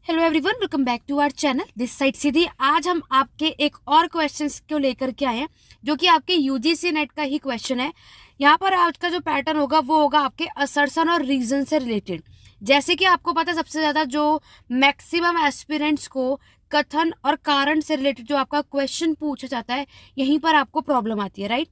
Hello everyone, welcome back to our channel this side Sidhi. आज हम आपके एक और क्वेश्चंस को लेकर के आए हैं जो कि आपके यूजीसी नेट का ही क्वेश्चन है। यहाँ पर आज का जो पैटर्न होगा वो होगा आपके असर्शन और रीजन से रिलेटेड। जैसे कि आपको पता है सबसे ज़्यादा जो मैक्सिमम एस्पिरेंट्स को कथन और कारण से रिलेटेड जो आपका क्वेश्चन पूछा जाता है, यहीं पर आपको प्रॉब्लम आती है, राइट।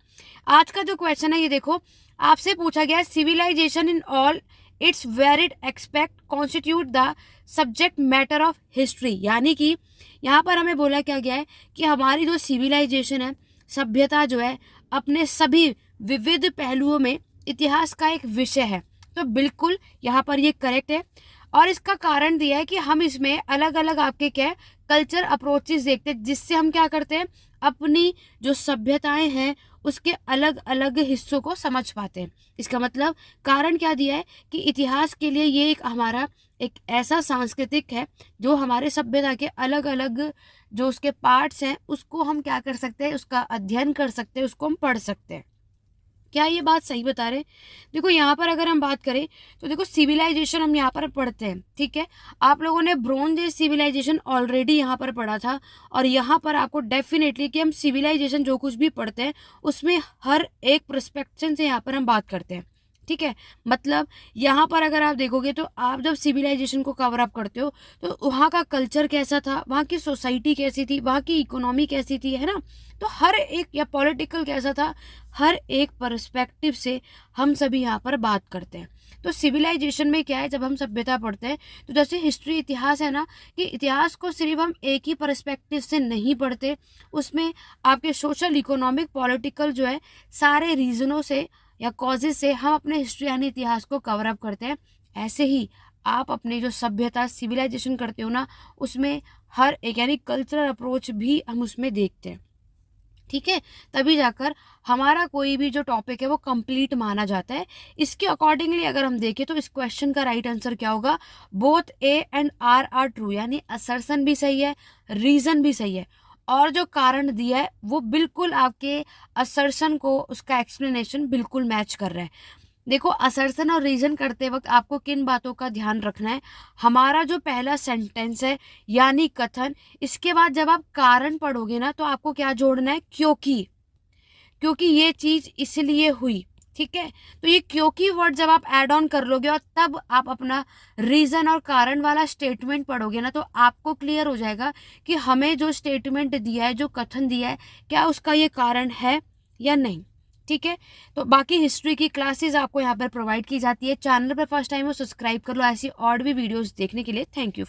आज का जो क्वेश्चन है ये देखो, आपसे पूछा गया है civilization in all its varied expect constitute the subject matter of history. यानी कि यहाँ पर हमें बोला क्या गया है कि हमारी जो सिविलाइजेशन है, सभ्यता जो है, अपने सभी विविध पहलुओं में इतिहास का एक विषय है। तो बिल्कुल यहाँ पर ये करेक्ट है। और इसका कारण दिया है कि हम इसमें अलग अलग आपके क्या है कल्चर अप्रोचेस देखते हैं, जिससे हम क्या करते हैं अपनी जो सभ्यताएं हैं उसके अलग अलग हिस्सों को समझ पाते हैं। इसका मतलब कारण क्या दिया है कि इतिहास के लिए ये एक हमारा एक ऐसा सांस्कृतिक है जो हमारे सभ्यता के अलग अलग जो उसके पार्ट्स हैं उसको हम क्या कर सकते हैं, उसका अध्ययन कर सकते हैं, उसको हम पढ़ सकते हैं। क्या ये बात सही बता रहे? देखो यहाँ पर अगर हम बात करें तो देखो सिविलाइजेशन हम यहाँ पर पढ़ते हैं, ठीक है। आप लोगों ने ब्रोंज एज सिविलाइजेशन ऑलरेडी यहाँ पर पढ़ा था, और यहाँ पर आपको डेफिनेटली कि हम सिविलाइजेशन जो कुछ भी पढ़ते हैं उसमें हर एक परस्पेक्टिव से यहाँ पर हम बात करते हैं, ठीक है। मतलब यहाँ पर अगर आप देखोगे तो आप जब सिविलाइजेशन को कवर अप करते हो तो वहाँ का कल्चर कैसा था, वहाँ की सोसाइटी कैसी थी, वहाँ की इकोनॉमी कैसी थी, है ना। तो हर एक, या पॉलिटिकल कैसा था, हर एक पर्सपेक्टिव से हम सभी यहाँ पर बात करते हैं। तो सिविलाइजेशन में क्या है, जब हम सभ्यता पढ़ते हैं तो जैसे हिस्ट्री इतिहास है ना, कि इतिहास को सिर्फ हम एक ही पर्सपेक्टिव से नहीं पढ़ते, उसमें आपके सोशल, इकोनॉमिक, पॉलिटिकल जो है सारे रीजनों से या कॉजेज से हम अपने हिस्ट्री यानी इतिहास को कवर अप करते हैं। ऐसे ही आप अपनी जो सभ्यता सिविलाइजेशन करते हो ना, उसमें हर एक यानी कल्चरल अप्रोच भी हम उसमें देखते हैं, ठीक है। तभी जाकर हमारा कोई भी जो टॉपिक है वो कंप्लीट माना जाता है। इसके अकॉर्डिंगली अगर हम देखें तो इस क्वेश्चन का राइट आंसर क्या होगा, both A and R true, यानी असर्शन भी सही है, रीजन भी सही है, और जो कारण दिया है वो बिल्कुल आपके असर्शन को, उसका एक्सप्लेनेशन बिल्कुल मैच कर रहा है। देखो असर्शन और रीजन करते वक्त आपको किन बातों का ध्यान रखना है। हमारा जो पहला सेंटेंस है यानी कथन, इसके बाद जब आप कारण पढ़ोगे ना तो आपको क्या जोड़ना है, क्योंकि ये चीज इसलिए हुई, ठीक है। तो ये क्योंकि वर्ड जब आप ऐड ऑन कर लोगे और तब आप अपना रीजन और कारण वाला स्टेटमेंट पढ़ोगे ना, तो आपको क्लियर हो जाएगा कि हमें जो स्टेटमेंट दिया है, जो कथन दिया है, क्या उसका ये कारण है या नहीं, ठीक है। तो बाकी हिस्ट्री की क्लासेस आपको यहाँ पर प्रोवाइड की जाती है। चैनल पर फर्स्ट टाइम हो सब्सक्राइब कर लो ऐसी और भी वीडियोस देखने के लिए। Thank you.